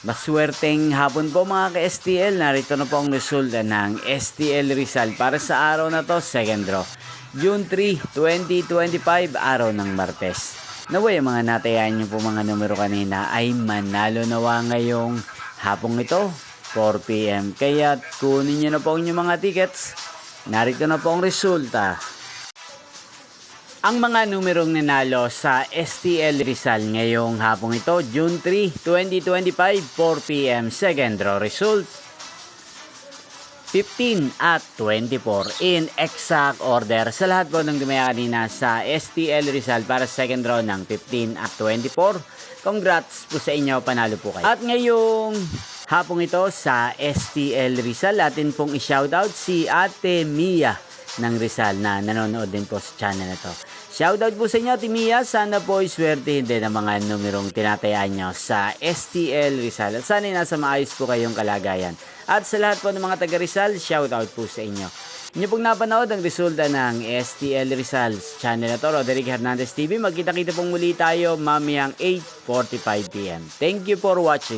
Maswerteng hapon po mga ka-STL. Narito na po ang resulta ng STL Rizal para sa araw na to, second draw. June 3, 2025, araw ng Martes. Naway mga natayaan nyo po mga numero kanina ay manalo nawa ngayong hapong ito, 4 PM. Kaya kunin nyo na po ang inyong mga tickets. Narito na po ang resulta. Ang mga numerong nanalo sa STL Rizal ngayong hapong ito, June 3, 2025, 4 PM, second draw result, 15 at 24 in exact order. Sa lahat po ng dumaya kanina sa STL Rizal para sa second draw ng 15 at 24, congrats po sa inyo, panalo po kayo. At ngayong hapong ito sa STL Rizal, atin pong i-shoutout si Ate Mia ng Rizal na nanonood din po sa channel na to. Shoutout po sa inyo, Ate Mia. Sana po iswerte din ang mga numerong tinatayaan nyo sa STL Rizal. At sana nasa maayos po kayong kalagayan. At sa lahat po ng mga taga Rizal, shoutout po sa inyo. Inyo pong napanood ang resulta ng STL Rizal channel na to, Roderick Hernandez TV. Magkita-kita pong muli tayo mamayang 8:45 PM. Thank you for watching.